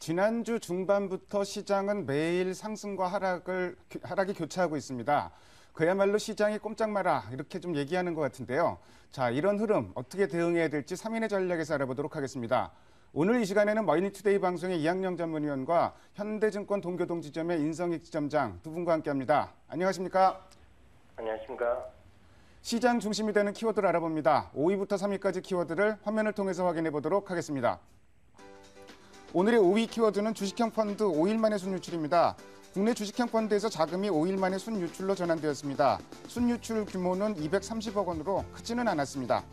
지난주 중반부터 시장은 매일 상승과 하락이 교차하고 있습니다. 그야말로 시장이 꼼짝 마라 이렇게 좀 얘기하는 것 같은데요. 자, 이런 흐름 어떻게 대응해야 될지 3인의 전략에서 알아보도록 하겠습니다. 오늘 이 시간에는 머니투데이 방송의 이학영 전문위원과 현대증권 동교동 지점의 인성익 지점장 두 분과 함께합니다. 안녕하십니까? 안녕하십니까? 시장 중심이 되는 키워드를 알아봅니다. 5위부터 3위까지 키워드를 화면을 통해서 확인해 보도록 하겠습니다. 오늘의 5위 키워드는 주식형 펀드 5일 만의 순유출입니다. 국내 주식형 펀드에서 자금이 5일 만에 순유출로 전환되었습니다. 순유출 규모는 230억 원으로 크지는 않았습니다.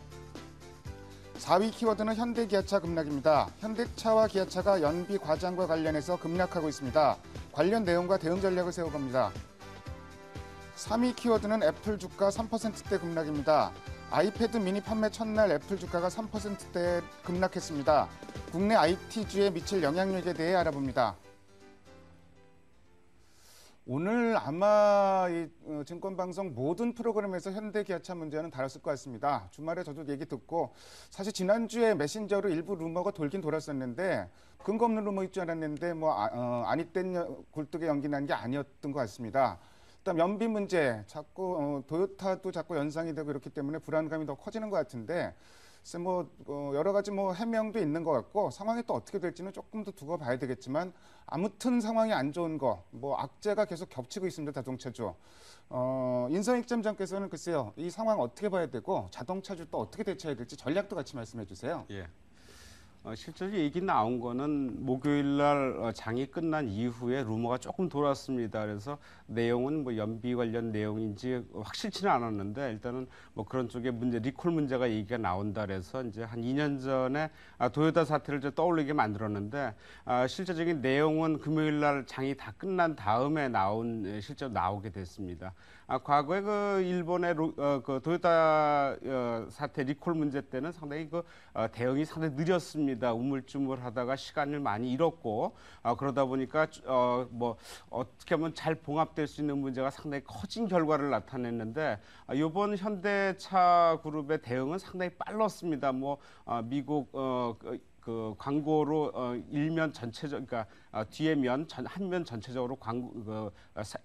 4위 키워드는 현대기아차 급락입니다. 현대차와 기아차가 연비 과장과 관련해서 급락하고 있습니다. 관련 내용과 대응 전략을 세워봅니다. 3위 키워드는 애플 주가 3%대 급락입니다. 아이패드 미니 판매 첫날 애플 주가가 3%대 급락했습니다. 국내 IT주에 미칠 영향력에 대해 알아봅니다. 오늘 아마 이 증권방송 모든 프로그램에서 현대기아차 문제는 다뤘을 것 같습니다. 주말에 저도 얘기 듣고 사실 지난주에 메신저로 일부 루머가 돌긴 돌았었는데 근거 없는 루머일 줄 알았는데 아니땐 굴뚝에 연기 난 게 아니었던 것 같습니다. 일단 연비 문제, 자꾸 도요타도 자꾸 연상이 되고 이렇기 때문에 불안감이 더 커지는 것 같은데, 여러 가지 해명도 있는 것 같고 상황이 또 어떻게 될지는 조금 더 두고 봐야 되겠지만 아무튼 상황이 안 좋은 거, 악재가 계속 겹치고 있습니다. 자동차주. 인성익 점장께서는 글쎄요, 이 상황 어떻게 봐야 되고 자동차주 또 어떻게 대처해야 될지 전략도 같이 말씀해 주세요. 예. 실제로 얘기 나온 거는 목요일 날 장이 끝난 이후에 루머가 조금 돌았습니다. 그래서 내용은 연비 관련 내용인지 확실치는 않았는데 일단은 그런 쪽에 리콜 문제가 얘기가 나온다 그래서 이제 한 2년 전에 도요타 사태를 좀 떠올리게 만들었는데 실제적인 내용은 금요일 날 장이 다 끝난 다음에 실제로 나오게 됐습니다. 과거에 일본의 도요타 사태 리콜 문제 때는 상당히 대응이 상당히 느렸습니다. 우물쭈물하다가 시간을 많이 잃었고 그러다 보니까 어떻게 하면 잘 봉합될 수 있는 문제가 상당히 커진 결과를 나타냈는데 이번 현대차 그룹의 대응은 상당히 빨랐습니다. 미국 광고로 일면 전체적, 그러니까 뒤에 한 면 전체적으로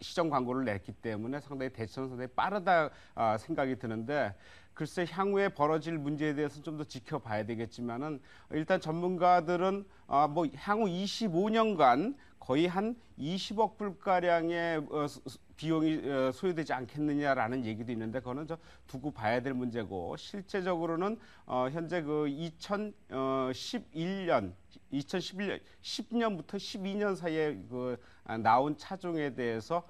시정 광고를 냈기 때문에 상당히 대처는 상당히 빠르다 생각이 드는데. 글쎄 향후에 벌어질 문제에 대해서는 좀 더 지켜봐야 되겠지만은 일단 전문가들은 향후 25년간 거의 한 20억 불가량의 비용이 소요되지 않겠느냐라는 얘기도 있는데 그거는 두고 봐야 될 문제고 실제적으로는 현재 2011년 10년부터 12년 사이에 나온 차종에 대해서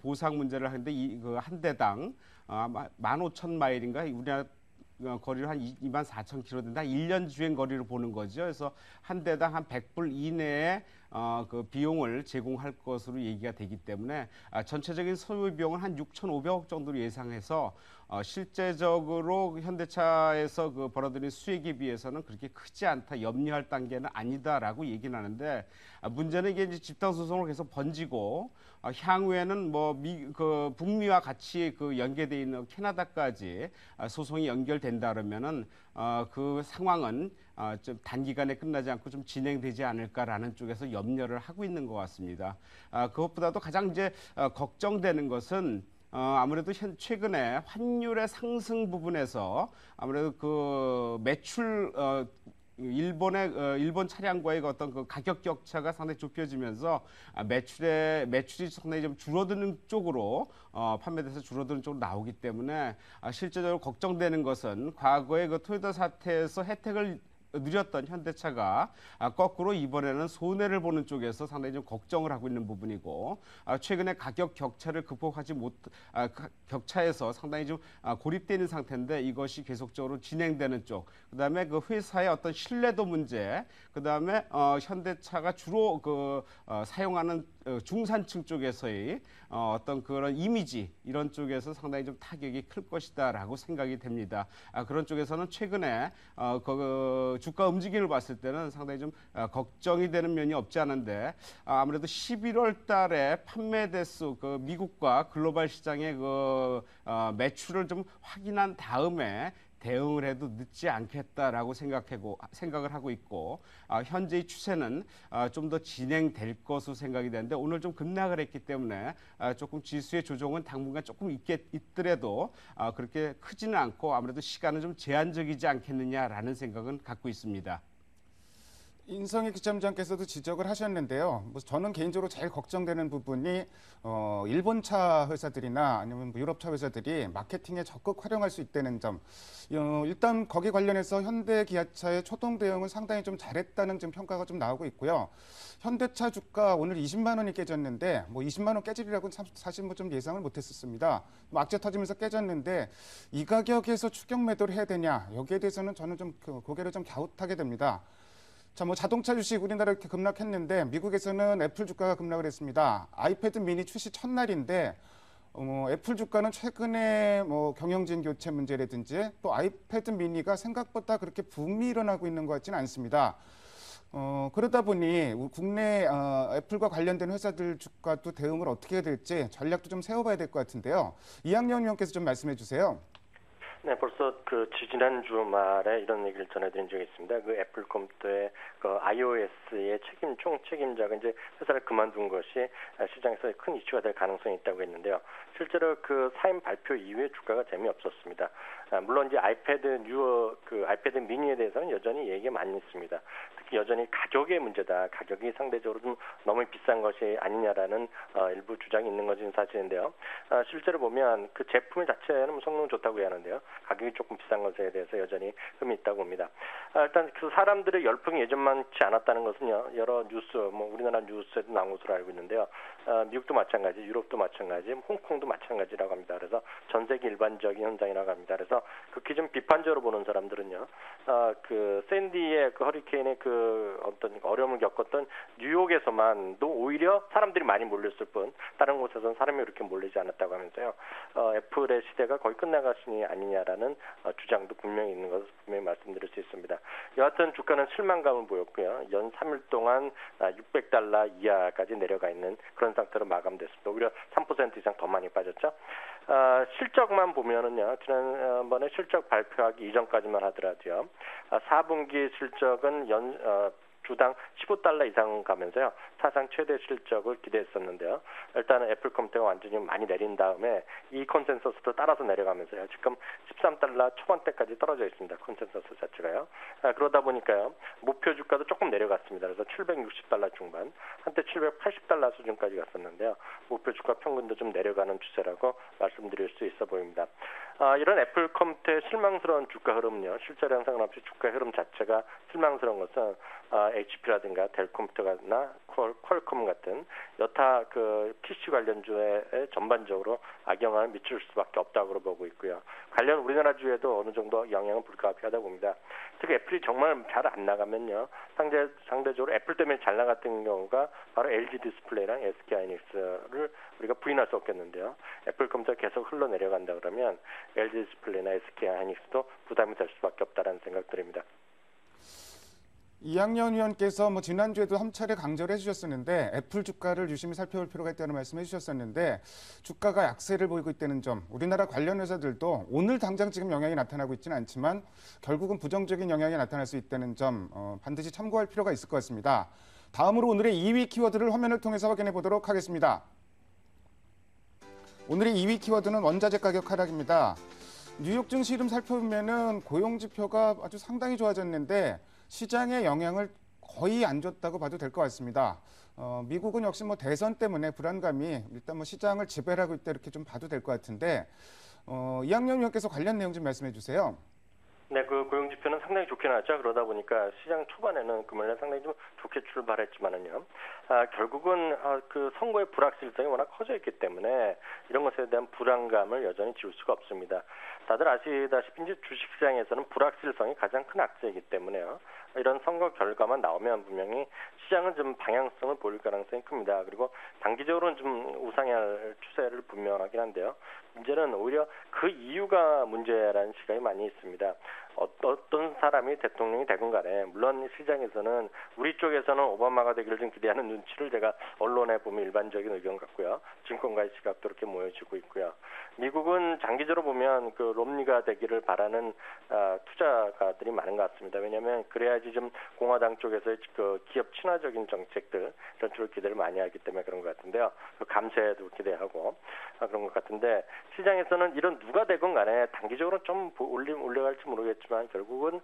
보상 문제를 하는데 한 대당 15,000마일인가 우리나라 거리로 한 24,000km 된다. 1년 주행 거리를 보는 거죠. 그래서 한 대당 한 100불 이내에 비용을 제공할 것으로 얘기가 되기 때문에 전체적인 소요 비용은 한 6,500억 정도로 예상해서 실제적으로 현대차에서 벌어들인 수익에 비해서는 그렇게 크지 않다, 염려할 단계는 아니다라고 얘기는 하는데 문제는 이게 이제 집단 소송으로 계속 번지고 향후에는 북미와 같이 연계돼 있는 캐나다까지 소송이 연결된다 그러면은 그 상황은 좀 단기간에 끝나지 않고 좀 진행되지 않을까라는 쪽에서 염려를 하고 있는 것 같습니다. 그것보다도 가장 이제 걱정되는 것은 아무래도 최근에 환율의 상승 부분에서 아무래도 매출 일본 차량과의 어떤 가격 격차가 상당히 좁혀지면서 매출이 상당히 좀 줄어드는 쪽으로 판매돼서 줄어드는 쪽으로 나오기 때문에 실제적으로 걱정되는 것은 과거의 토요타 사태에서 혜택을 누렸던 현대차가 거꾸로 이번에는 손해를 보는 쪽에서 상당히 좀 걱정을 하고 있는 부분이고 최근에 가격 격차를 극복하지 격차에서 상당히 좀 고립되어 있는 상태인데 이것이 계속적으로 진행되는 쪽, 그다음에 회사의 어떤 신뢰도 문제, 그다음에 현대차가 주로 사용하는 중산층 쪽에서의 어떤 그런 이미지 이런 쪽에서 상당히 좀 타격이 클 것이다라고 생각이 됩니다. 그런 쪽에서는 최근에 주가 움직임을 봤을 때는 상당히 좀 걱정이 되는 면이 없지 않은데 아무래도 11월 달에 판매 대수 미국과 글로벌 시장의 매출을 좀 확인한 다음에 대응을 해도 늦지 않겠다라고 생각을 하고 있고 현재의 추세는 좀 더 진행될 것으로 생각이 되는데 오늘 좀 급락을 했기 때문에 조금 지수의 조정은 당분간 조금 있더라도 그렇게 크지는 않고 아무래도 시간은 좀 제한적이지 않겠느냐라는 생각은 갖고 있습니다. 인성희 기점장께서도 지적을 하셨는데요. 뭐 저는 개인적으로 제일 걱정되는 부분이 일본차 회사들이나 아니면 뭐 유럽차 회사들이 마케팅에 적극 활용할 수 있다는 점. 일단 거기 관련해서 현대 기아차의 초동 대응은 상당히 좀 잘했다는 좀 평가가 좀 나오고 있고요. 현대차 주가 오늘 20만 원이 깨졌는데 뭐 20만 원 깨지리라고는 사실 뭐 좀 예상을 못했었습니다. 뭐 악재 터지면서 깨졌는데 이 가격에서 추격 매도를 해야 되냐 여기에 대해서는 저는 좀 고개를 좀 갸웃하게 됩니다. 자, 뭐 자동차 주식 우리나라 이렇게 급락했는데 미국에서는 애플 주가가 급락을 했습니다. 아이패드 미니 출시 첫날인데 애플 주가는 최근에 뭐 경영진 교체 문제라든지 또 아이패드 미니가 생각보다 그렇게 붐이 일어나고 있는 것 같지는 않습니다. 그러다 보니 국내 애플과 관련된 회사들 주가도 대응을 어떻게 해야 될지 전략도 좀 세워봐야 될 것 같은데요. 이학년 위원께서 좀 말씀해 주세요. 네, 벌써 그 지난 주말에 이런 얘기를 전해드린 적이 있습니다. 그 애플 컴퓨터의 그 iOS의 총 책임자가 이제 회사를 그만둔 것이 시장에서 큰 이슈가 될 가능성이 있다고 했는데요. 실제로 그 사임 발표 이후에 주가가 재미없었습니다. 물론 이제 아이패드 미니에 대해서는 여전히 얘기가 많이 있습니다. 특히 여전히 가격의 문제다. 가격이 상대적으로 좀 너무 비싼 것이 아니냐라는 일부 주장이 있는 것은 사실인데요. 실제로 보면 그 제품 자체는 성능 좋다고 하는데요. 가격이 조금 비싼 것에 대해서 여전히 흠이 있다고 봅니다. 일단 그 사람들의 열풍이 예전만치 않았다는 것은요. 여러 뉴스, 뭐 우리나라 뉴스에도 나온 것으로 알고 있는데요. 미국도 마찬가지, 유럽도 마찬가지, 홍콩도 마찬가지라고 합니다. 그래서 전 세계 일반적인 현상이라고 합니다. 그래서 극히 좀 비판적으로 보는 사람들은요. 그 샌디의 그 허리케인의 그 어떤 어려움을 겪었던 뉴욕에서만도 오히려 사람들이 많이 몰렸을 뿐 다른 곳에서는 사람이 그렇게 몰리지 않았다고 하면서요. 애플의 시대가 거의 끝나가시니 아니냐라는 주장도 분명히 있는 것을 분명히 말씀드릴 수 있습니다. 여하튼 주가는 실망감을 보였고요. 연 3일 동안 $600 이하까지 내려가 있는 그런 상태로 마감됐습니다. 오히려 3% 이상 더 많이 빠졌죠. 실적만 보면은요. 지난번에 실적 발표하기 이전까지만 하더라도요. 4분기 실적은 주당 $15 이상 가면서요. 사상 최대 실적을 기대했었는데요. 일단은 애플 컴퓨터가 완전히 많이 내린 다음에 이 컨센서스도 따라서 내려가면서요. 지금 $13 초반대까지 떨어져 있습니다. 컨센서스 자체가요. 그러다 보니까요. 목표 주가도 조금 내려갔습니다. 그래서 $760 중반, 한때 $780 수준까지 갔었는데요. 목표 주가 평균도 좀 내려가는 추세라고 말씀드릴 수 있어 보입니다. 이런 애플 컴퓨터의 실망스러운 주가 흐름은요. 실제랑 상관없이 주가 흐름 자체가 실망스러운 것은 HP라든가 델 컴퓨터나 퀄컴 같은 여타 그 PC 관련주에 전반적으로 악영향을 미칠 수밖에 없다고 보고 있고요. 관련 우리나라 주에도 어느 정도 영향은 불가피하다 봅니다. 특히 애플이 정말 잘 안 나가면요. 상대적으로 애플 때문에 잘 나갔던 경우가 바로 LG 디스플레이랑 SK 하이닉스를 우리가 부인할 수 없겠는데요. 애플 컴퓨터 계속 흘러내려간다 그러면 LG 디스플레이나 SK 하이닉스도 부담이 될 수밖에 없다는 생각 드립니다. 이학년 위원께서 뭐 지난주에도 한 차례 강조를 해주셨었는데 애플 주가를 유심히 살펴볼 필요가 있다는 말씀을 해주셨었는데 주가가 약세를 보이고 있다는 점 우리나라 관련 회사들도 오늘 당장 지금 영향이 나타나고 있지는 않지만 결국은 부정적인 영향이 나타날 수 있다는 점 반드시 참고할 필요가 있을 것 같습니다. 다음으로 오늘의 2위 키워드를 화면을 통해서 확인해 보도록 하겠습니다. 오늘의 2위 키워드는 원자재 가격 하락입니다. 뉴욕 증시 이름 살펴보면은 고용 지표가 아주 상당히 좋아졌는데 시장에 영향을 거의 안 줬다고 봐도 될 것 같습니다. 미국은 역시 뭐 대선 때문에 불안감이 일단 뭐 시장을 지배하고 있다 이렇게 좀 봐도 될 것 같은데 이학년 위원께서 관련 내용 좀 말씀해 주세요. 네, 그 고용 지표는 상당히 좋게 나왔죠. 그러다 보니까 시장 초반에는 금요일에 상당히 좀 좋게 출발했지만은요. 결국은 그 선거의 불확실성이 워낙 커져 있기 때문에 이런 것에 대한 불안감을 여전히 지울 수가 없습니다. 다들 아시다시피 이제 주식시장에서는 불확실성이 가장 큰 악재이기 때문에요. 이런 선거 결과만 나오면 분명히 시장은 좀 방향성을 보일 가능성이 큽니다. 그리고 단기적으로는 좀 우상향 추세를 분명하긴 한데요. 문제는 오히려 그 이유가 문제라는 시각이 많이 있습니다. 어떤 사람이 대통령이 되건 간에 물론 시장에서는 우리 쪽에서는 오바마가 되기를 좀 기대하는 눈치를 제가 언론에 보면 일반적인 의견 같고요. 증권가의 시각도 이렇게 모여지고 있고요. 미국은 장기적으로 보면 이런 그 롬니가 되기를 바라는 투자가들이 많은 것 같습니다. 왜냐하면 그래야지 좀 공화당 쪽에서 그 기업 친화적인 정책들 이런 쪽을 기대를 많이 하기 때문에 그런 것 같은데요. 그 감세도 기대하고 그런 것 같은데 시장에서는 이런 누가 되건 간에 단기적으로 좀 올라갈지 모르겠지만 결국은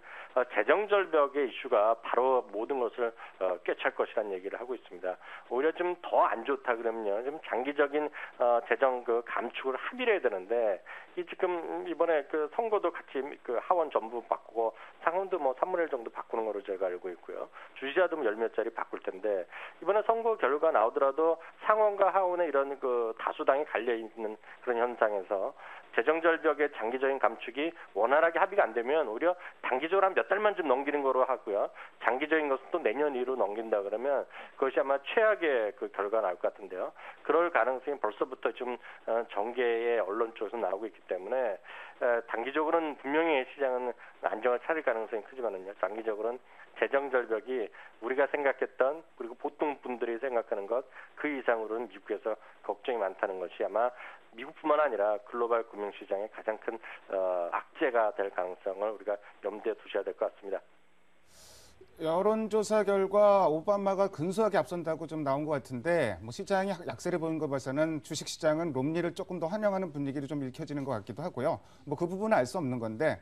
재정 절벽의 이슈가 바로 모든 것을 꿰찰 것이라는 얘기를 하고 있습니다. 오히려 좀 더 안 좋다 그러면요, 좀 장기적인 재정 그 감축을 합의를 해야 되는데 이 지금 이번에 그 선거도 같이 그 하원 전부 바꾸고 상원도 뭐 3분의 1 정도 바꾸는 거로 제가 알고 있고요. 주지사도 뭐 10몇 자리 바꿀 텐데 이번에 선거 결과 나오더라도 상원과 하원에 이런 그 다수당이 갈려 있는 그런 현상에서 재정 절벽의 장기적인 감축이 원활하게 합의가 안 되면 오히려 단기적으로 한 몇 달만 좀 넘기는 거로 하고요. 장기적인 것은 또 내년 이후로 넘긴다 그러면 그것이 아마 최악의 그 결과가 나올 것 같은데요. 그럴 가능성이 벌써부터 좀 정계의 언론 쪽에서 나오고 있기 때문에 단기적으로는 분명히 시장은 안정을 찾을 가능성이 크지만은요. 장기적으로는 재정 절벽이 우리가 생각했던 그리고 보통 분들이 생각하는 것 그 이상으로는 미국에서 걱정이 많다는 것이 아마 미국뿐만 아니라 글로벌 금융시장의 가장 큰 악재가 될 가능성을 우리가 염두에 두셔야 될 것 같습니다. 여론조사 결과 오바마가 근소하게 앞선다고 좀 나온 것 같은데 뭐 시장이 약세를 보는 거 봐서는 주식시장은 롬니를 조금 더 환영하는 분위기로 좀 읽혀지는 것 같기도 하고요. 뭐 그 부분은 알 수 없는 건데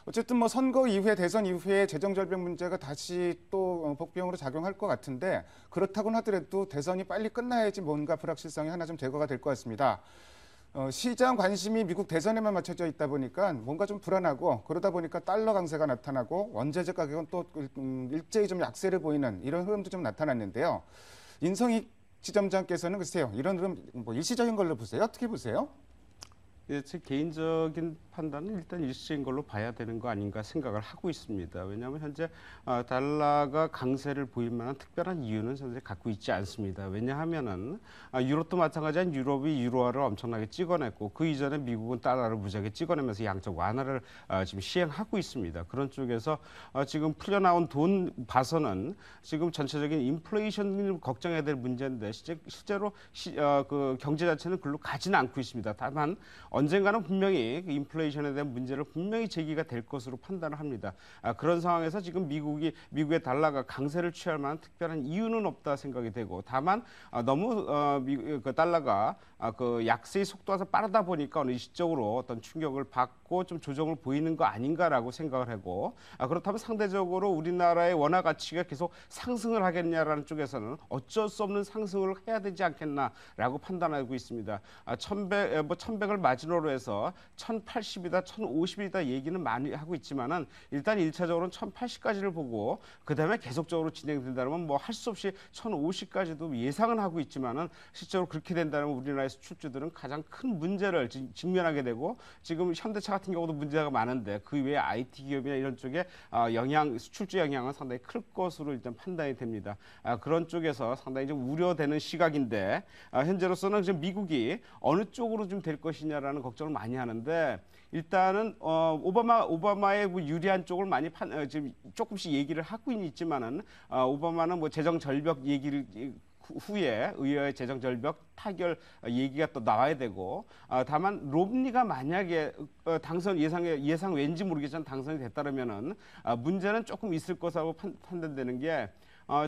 어쨌든 뭐 선거 이후에 대선 이후에 재정 절벽 문제가 다시 또 복병으로 작용할 것 같은데 그렇다고는 하더라도 대선이 빨리 끝나야지 뭔가 불확실성이 하나 좀 제거가 될 것 같습니다. 시장 관심이 미국 대선에만 맞춰져 있다 보니까 뭔가 좀 불안하고 그러다 보니까 달러 강세가 나타나고 원자재 가격은 또 일제히 좀 약세를 보이는 이런 흐름도 좀 나타났는데요. 인성익 지점장께서는 글쎄요, 이런 흐름 뭐 일시적인 걸로 보세요? 어떻게 보세요? 예, 제 개인적인 판단은 일단 일시적인 걸로 봐야 되는 거 아닌가 생각을 하고 있습니다. 왜냐하면 현재 달러가 강세를 보일 만한 특별한 이유는 현재 갖고 있지 않습니다. 왜냐하면은 유럽도 마찬가지한 유럽이 유로화를 엄청나게 찍어냈고 그 이전에 미국은 달러를 무지하게 찍어내면서 양적 완화를 지금 시행하고 있습니다. 그런 쪽에서 지금 풀려나온 돈 봐서는 지금 전체적인 인플레이션을 걱정해야 될 문제인데 실제로 그 경제 자체는 글로 가지는 않고 있습니다. 다만 언젠가는 분명히 그 인플레이션에 대한 문제를 분명히 제기가 될 것으로 판단을 합니다. 그런 상황에서 지금 미국의 달러가 강세를 취할 만한 특별한 이유는 없다 생각이 되고 다만 너무 그 달러가 그 약세의 속도가 빠르다 보니까 어느 시적으로 어떤 충격을 받고 좀 조정을 보이는 거 아닌가라고 생각을 하고 그렇다면 상대적으로 우리나라의 원화 가치가 계속 상승을 하겠냐라는 쪽에서는 어쩔 수 없는 상승을 해야 되지 않겠나라고 판단하고 있습니다. 1100을 마지노로 해서 1080이다 1050이다 얘기는 많이 하고 있지만은 일단 1차적으로는 1080까지를 보고 그다음에 계속적으로 진행된다면 뭐 할 수 없이 1050까지도 예상은 하고 있지만은 실제로 그렇게 된다면 우리나라의 수출주들은 가장 큰 문제를 직면하게 되고 지금 현대차 같은 경우도 문제가 많은데 그 외에 IT 기업이나 이런 쪽에 수출주 영향은 상당히 클 것으로 일단 판단이 됩니다. 그런 쪽에서 상당히 좀 우려되는 시각인데 현재로서는 지금 미국이 어느 쪽으로 좀 될 것이냐라는 걱정을 많이 하는데 일단은 오바마의 뭐 유리한 쪽을 많이 지금 조금씩 얘기를 하고 있지만은 오바마는 뭐 재정 절벽 얘기를 후에 의회의 재정 절벽 타결 얘기가 또 나와야 되고 다만 롬니가 만약에 당선 예상 왠지 모르겠지만 당선이 됐다면은 문제는 조금 있을 것으로 판단되는 게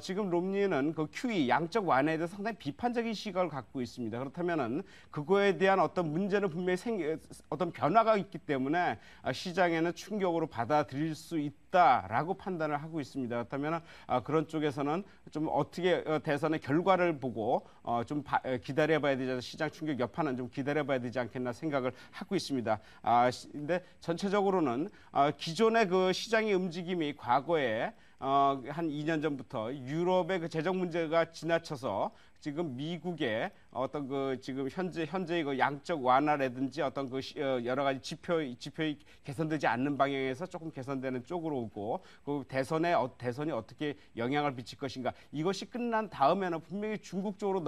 지금 롬니는 그 QE 양적 완화에 대해서 상당히 비판적인 시각을 갖고 있습니다. 그렇다면은 그거에 대한 어떤 문제는 분명히 어떤 변화가 있기 때문에 시장에는 충격으로 받아들일 수 있다라고 판단을 하고 있습니다. 그렇다면은 그런 쪽에서는 좀 어떻게 대선의 결과를 보고 좀 기다려봐야 되지 않나 시장 충격 여파는 좀 기다려봐야 되지 않겠나 생각을 하고 있습니다. 근데 전체적으로는 기존의 그 시장의 움직임이 과거에 한 2년 전부터 유럽의 그 재정 문제가 지나쳐서 지금 미국의 어떤 그 지금 현재의 그 양적 완화라든지 어떤 그 여러 가지 지표이 개선되지 않는 방향에서 조금 개선되는 쪽으로 오고 그 대선이 어떻게 영향을 미칠 것인가 이것이 끝난 다음에는 분명히 중국 쪽으로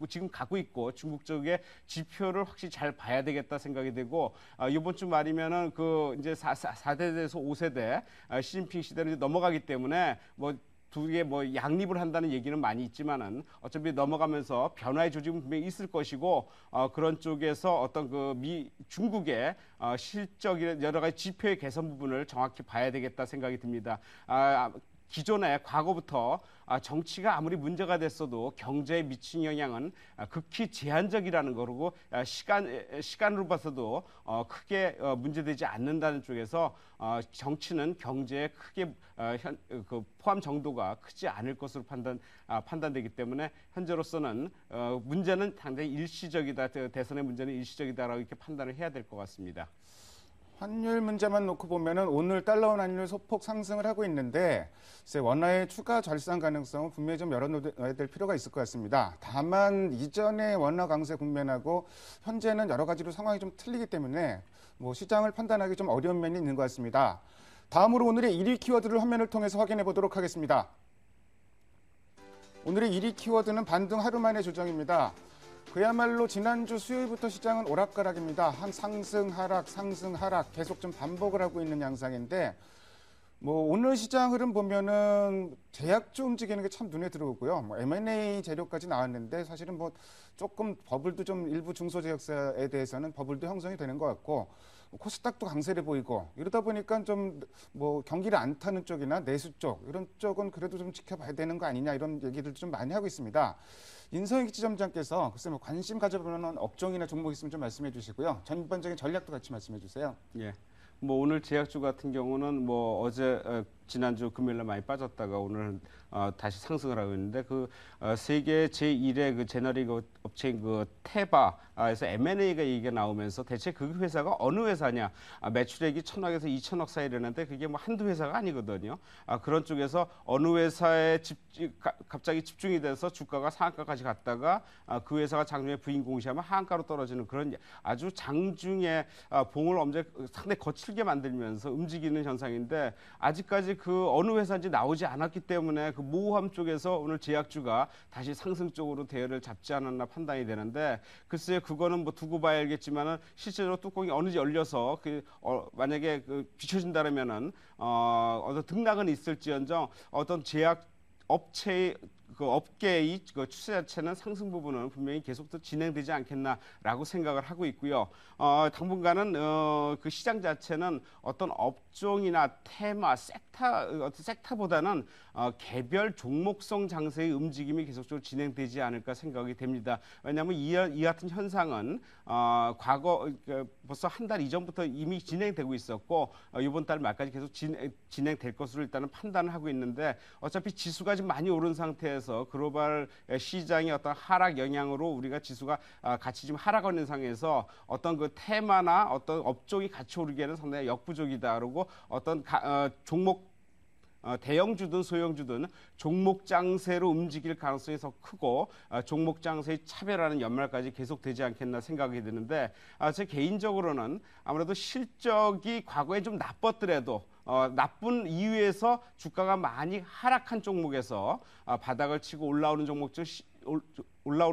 지금 가고 있고 중국 쪽의 지표를 확실히 잘 봐야 되겠다 생각이 되고 이번 주 말이면은 그 이제 4세대에서 5세대 시진핑 시대로 이제 넘어가기 때문에 뭐 두 개 뭐 양립을 한다는 얘기는 많이 있지만은 어차피 넘어가면서 변화의 조짐은 분명히 있을 것이고 그런 쪽에서 어떤 그 중국의 실적이 여러 가지 지표의 개선 부분을 정확히 봐야 되겠다 생각이 듭니다. 기존에 과거부터 정치가 아무리 문제가 됐어도 경제에 미친 영향은 극히 제한적이라는 거고 시간으로 봐서도 크게 문제되지 않는다는 쪽에서 정치는 경제에 크게 포함 정도가 크지 않을 것으로 판단되기 때문에 현재로서는 문제는 상당히 일시적이다. 대선의 문제는 일시적이다라고 이렇게 판단을 해야 될 것 같습니다. 환율 문제만 놓고 보면은 오늘 달러원 환율 소폭 상승을 하고 있는데 원화의 추가 절상 가능성은 분명히 좀 열어놓아야 될 필요가 있을 것 같습니다. 다만 이전의 원화 강세 국면하고 현재는 여러 가지로 상황이 좀 틀리기 때문에 뭐 시장을 판단하기 좀 어려운 면이 있는 것 같습니다. 다음으로 오늘의 1위 키워드를 화면을 통해서 확인해 보도록 하겠습니다. 오늘의 1위 키워드는 반등 하루 만의 조정입니다. 그야말로 지난주 수요일부터 시장은 오락가락입니다. 한 상승 하락 계속 좀 반복을 하고 있는 양상인데 뭐 오늘 시장 흐름 보면은 제약주 움직이는 게 참 눈에 들어오고요. 뭐 M&A 재료까지 나왔는데 사실은 뭐 조금 버블도 좀 일부 중소제약사에 대해서는 버블도 형성이 되는 것 같고 코스닥도 강세를 보이고 이러다 보니까 좀 뭐 경기를 안 타는 쪽이나 내수 쪽 이런 쪽은 그래도 좀 지켜봐야 되는 거 아니냐 이런 얘기들도 좀 많이 하고 있습니다. 인성익 지점장께서 글쎄 뭐 관심 가져보는 업종이나 종목 있으면 좀 말씀해 주시고요. 전반적인 전략도 같이 말씀해 주세요. 예. 뭐 오늘 제약주 같은 경우는 뭐 어제 지난주 금요일날 많이 빠졌다가 오늘 다시 상승을 하고 있는데 그 세계 제1의 그 제너릭 업체인 그 테바에서 M&A가 얘기가 나오면서 대체 그 회사가 어느 회사냐? 매출액이 1,000억에서 2,000억 사이라는데 그게 뭐 한두 회사가 아니거든요. 그런 쪽에서 어느 회사에 갑자기 집중이 돼서 주가가 상한가까지 갔다가 그 회사가 장중에 부인 공시하면 하한가로 떨어지는 그런 아주 장중에 봉을 상당히 거칠게 만들면서 움직이는 현상인데 아직까지 그 어느 회사인지 나오지 않았기 때문에 그 모호함 쪽에서 오늘 제약주가 다시 상승 쪽으로 대열을 잡지 않았나 판단이 되는데 글쎄요 그거는 뭐 두고 봐야 알겠지만은 실제로 뚜껑이 어느지 열려서 만약에 비춰진다면은 어떤 등락은 있을지언정 어떤 제약 업체의 그 업계의 그 추세 자체는 상승 부분은 분명히 계속도 진행되지 않겠나라고 생각을 하고 있고요. 당분간은 그 시장 자체는 어떤 업종이나 테마, 섹터보다는 개별 종목성 장세의 움직임이 계속적으로 진행되지 않을까 생각이 됩니다. 왜냐하면 이 같은 현상은 과거 벌써 한 달 이전부터 이미 진행되고 있었고 이번 달 말까지 계속 진행될 것으로 일단은 판단을 하고 있는데 어차피 지수가 지금 많이 오른 상태에서 글로벌 시장의 어떤 하락 영향으로 우리가 지수가 같이 지금 하락하는 상황에서 어떤 그 테마나 어떤 업종이 같이 오르기에는 상당히 역부족이다. 그리고 어떤 종목 대형주든 소형주든 종목 장세로 움직일 가능성이 더 크고 종목 장세의 차별화는 연말까지 계속되지 않겠나 생각이 드는데 제 개인적으로는 아무래도 실적이 과거에 좀 나빴더라도 나쁜 이유에서 주가가 많이 하락한 종목에서 바닥을 치고 올라오는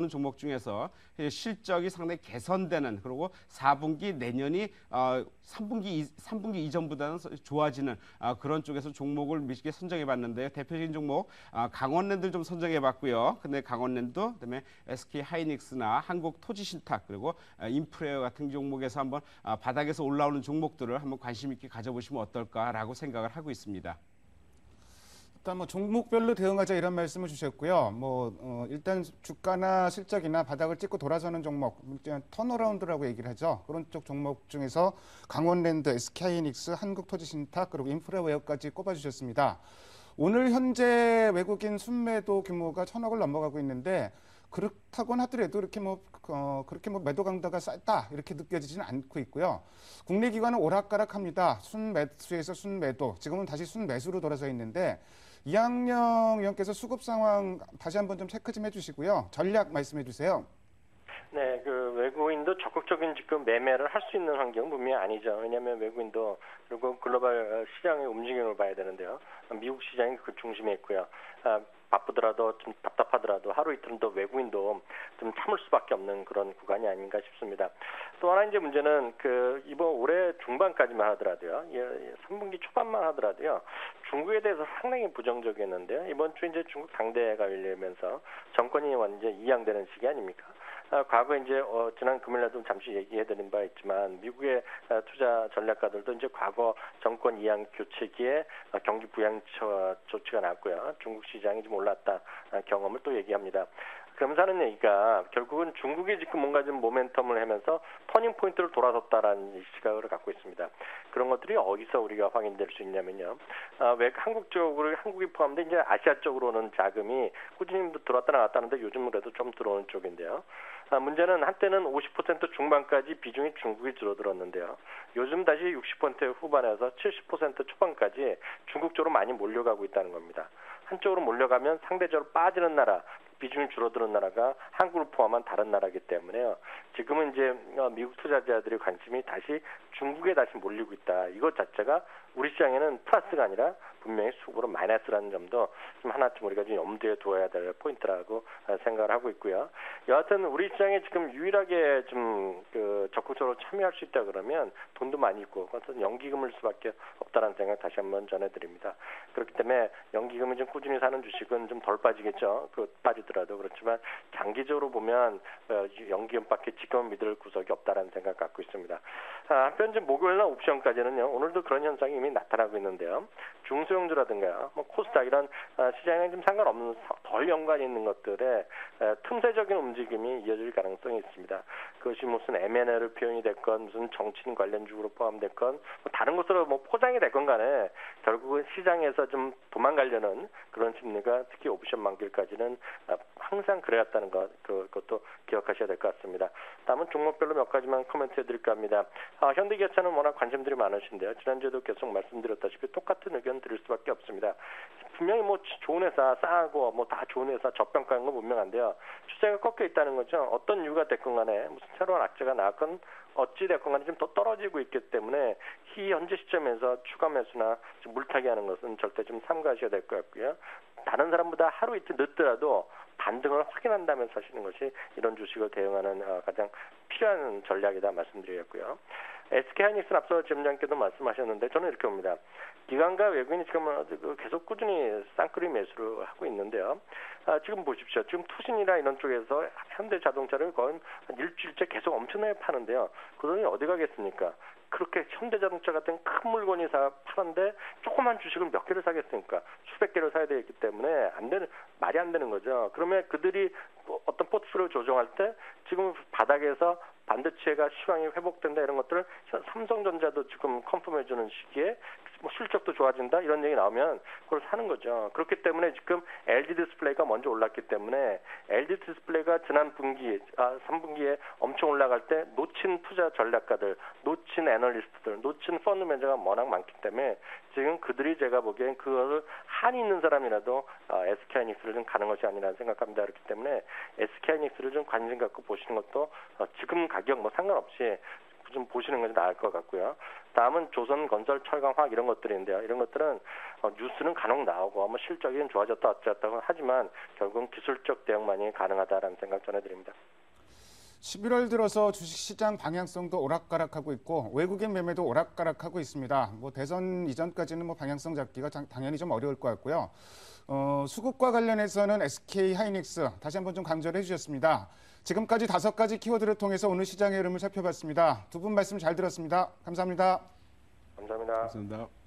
종목 중에서 실적이 상당히 개선되는 그리고 4분기 내년이 3분기 이전보다는 좋아지는 그런 쪽에서 종목을 미시게 선정해 봤는데요. 대표적인 종목 강원랜드 좀 선정해 봤고요. 근데 강원랜드 그다음에 SK 하이닉스나 한국토지신탁 그리고 인프레어 같은 종목에서 한번 바닥에서 올라오는 종목들을 한번 관심 있게 가져보시면 어떨까라고 생각을 하고 있습니다. 일단 뭐 종목별로 대응하자 이런 말씀을 주셨고요. 일단 주가나 실적이나 바닥을 찍고 돌아서는 종목, 턴어라운드라고 얘기를 하죠. 그런 쪽 종목 중에서 강원랜드, SK하이닉스, 한국토지신탁 그리고 인프라웨어까지 꼽아주셨습니다. 오늘 현재 외국인 순매도 규모가 1,000억을 넘어가고 있는데 그렇다고는 하더라도 그렇게 매도 강도가 쌌다 이렇게 느껴지지는 않고 있고요. 국내 기관은 오락가락합니다. 순매수에서 순매도, 지금은 다시 순매수로 돌아서 있는데 이학영 의원께서 수급 상황 다시 한번 좀 체크 좀 해주시고요. 전략 말씀해 주세요. 네, 그 외국인도 적극적인 지금 매매를 할 수 있는 환경은 분명히 아니죠. 왜냐하면 외국인도 그리고 글로벌 시장의 움직임을 봐야 되는데요. 미국 시장이 그 중심에 있고요. 바쁘더라도 좀 답답하더라도 하루 이틀은 더 외국인도 좀 참을 수밖에 없는 그런 구간이 아닌가 싶습니다. 또 하나 이제 문제는 이번 올해 중반까지만 하더라도요, 3분기 초반만 하더라도요, 중국에 대해서 상당히 부정적이었는데요. 이번 주 이제 중국 당대회가 열리면서 정권이 완전 이양되는 시기 아닙니까? 과거 이제 지난 금요일에도 잠시 얘기해드린 바 있지만 미국의 투자 전략가들도 이제 과거 정권 이양 교체기에 경기 부양 조치가 났고요. 중국 시장이 좀 올랐다 경험을 또 얘기합니다. 그러면서 하는 얘기가 결국은 중국이 지금 뭔가 좀 모멘텀을 하면서 터닝 포인트를 돌아섰다라는 시각을 갖고 있습니다. 그런 것들이 어디서 우리가 확인될 수 있냐면요. 왜 한국 쪽으로 한국이 포함된 이제 아시아 쪽으로는 자금이 꾸준히 들어왔다 나갔다 하는데 요즘은 그래도 좀 들어오는 쪽인데요. 문제는 한때는 50% 중반까지 비중이 중국이 줄어들었는데요. 요즘 다시 60% 후반에서 70% 초반까지 중국 쪽으로 많이 몰려가고 있다는 겁니다. 한쪽으로 몰려가면 상대적으로 빠지는 나라, 비중이 줄어드는 나라가 한국을 포함한 다른 나라이기 때문에요. 지금은 이제 미국 투자자들의 관심이 다시 중국에 다시 몰리고 있다. 이것 자체가 우리 시장에는 플러스가 아니라 분명히 수급으로 마이너스라는 점도 좀 하나쯤 우리가 좀 염두에 두어야 될 포인트라고 생각을 하고 있고요. 여하튼 우리 시장에 지금 유일하게 좀 그 적극적으로 참여할 수 있다 그러면 돈도 많이 있고 그것은 연기금을 수밖에 없다라는 생각 다시 한번 전해드립니다. 그렇기 때문에 연기금이 좀 꾸준히 사는 주식은 좀 덜 빠지겠죠. 그 빠지더라도 그렇지만 장기적으로 보면 연기금밖에 지금 믿을 구석이 없다라는 생각 갖고 있습니다. 한편 이제 목요일날 옵션까지는요. 오늘도 그런 현상이 이미 나타나고 있는데요. 중소형주라든가 코스닥 이런 시장에 좀 상관없는 덜 연관이 있는 것들의 틈새적인 움직임이 이어질 가능성이 있습니다. 그것이 무슨 M&A를 표현이 됐건 무슨 정치인 관련주로 포함됐건 뭐 다른 것으로 뭐 포장이 됐건 간에 결국은 시장에서 좀 도망가려는 그런 심리가 특히 옵션 만기일까지는 항상 그래왔다는 것 그것도 기억하셔야 될 것 같습니다. 다음은 종목별로 몇 가지만 코멘트 해드릴까 합니다. 현대기아차는 워낙 관심들이 많으신데요. 지난주에도 계속 말씀드렸다시피 똑같은 의견 드릴 수밖에 없습니다. 분명히 뭐 좋은 회사 싸고 뭐 다 좋은 회사 저평가한 건 분명한데요. 추세가 꺾여 있다는 거죠. 어떤 이유가 됐건 간에 무슨 새로운 악재가 나왔건 어찌 됐건 간에 좀 더 떨어지고 있기 때문에 이 현재 시점에서 추가 매수나 물타기 하는 것은 절대 좀 삼가하셔야 될 것 같고요. 다른 사람보다 하루 이틀 늦더라도 반등을 확인한 다음에 사시는 것이 이런 주식을 대응하는 가장 필요한 전략이다 말씀드리겠고요. SK하이닉스는 앞서 점장님께도 말씀하셨는데 저는 이렇게 봅니다. 기관과 외국인이 지금 계속 꾸준히 쌍끌이 매수를 하고 있는데요. 지금 보십시오. 지금 투신이나 이런 쪽에서 현대자동차를 거의 일주일째 계속 엄청나게 파는데요. 그 돈이 어디 가겠습니까? 그렇게 현대자동차 같은 큰 물건이 파는데 조그만 주식을 몇 개를 사겠습니까? 수백 개를 사야 되기 때문에 말이 안 되는 거죠. 그러면 그들이 어떤 포트폴리오 조정할 때 지금 바닥에서 반도체가 시황이 회복된다 이런 것들을 삼성전자도 지금 컨펌해주는 시기에 뭐 실적도 좋아진다 이런 얘기 나오면 그걸 사는 거죠. 그렇기 때문에 지금 LG 디스플레이가 먼저 올랐기 때문에 LG 디스플레이가 지난 3분기에 엄청 올라갈 때 놓친 투자 전략가들, 놓친 애널리스트들, 놓친 펀드 매니저가 워낙 많기 때문에 지금 그들이 제가 보기엔 그거를 한이 있는 사람이라도 SK하이닉스를 좀 가는 것이 아니라는 생각합니다. 그렇기 때문에 SK하이닉스를 좀 관심 갖고 보시는 것도 지금 가격 뭐 상관없이 좀 보시는 것이 나을 것 같고요. 다음은 조선건설, 철강화학 이런 것들인데요. 이런 것들은 뉴스는 간혹 나오고 뭐 실적이 좋아졌다 어쩌었다고 하지만 결국은 기술적 대응만이 가능하다라는 생각 전해드립니다. 11월 들어서 주식시장 방향성도 오락가락하고 있고 외국인 매매도 오락가락하고 있습니다. 뭐 대선 이전까지는 뭐 방향성 잡기가 당연히 좀 어려울 것 같고요. 수급과 관련해서는 SK하이닉스 다시 한번 좀 강조를 해주셨습니다. 지금까지 5가지 키워드를 통해서 오늘 시장의 흐름을 살펴봤습니다. 두 분 말씀 잘 들었습니다. 감사합니다. 감사합니다. 감사합니다.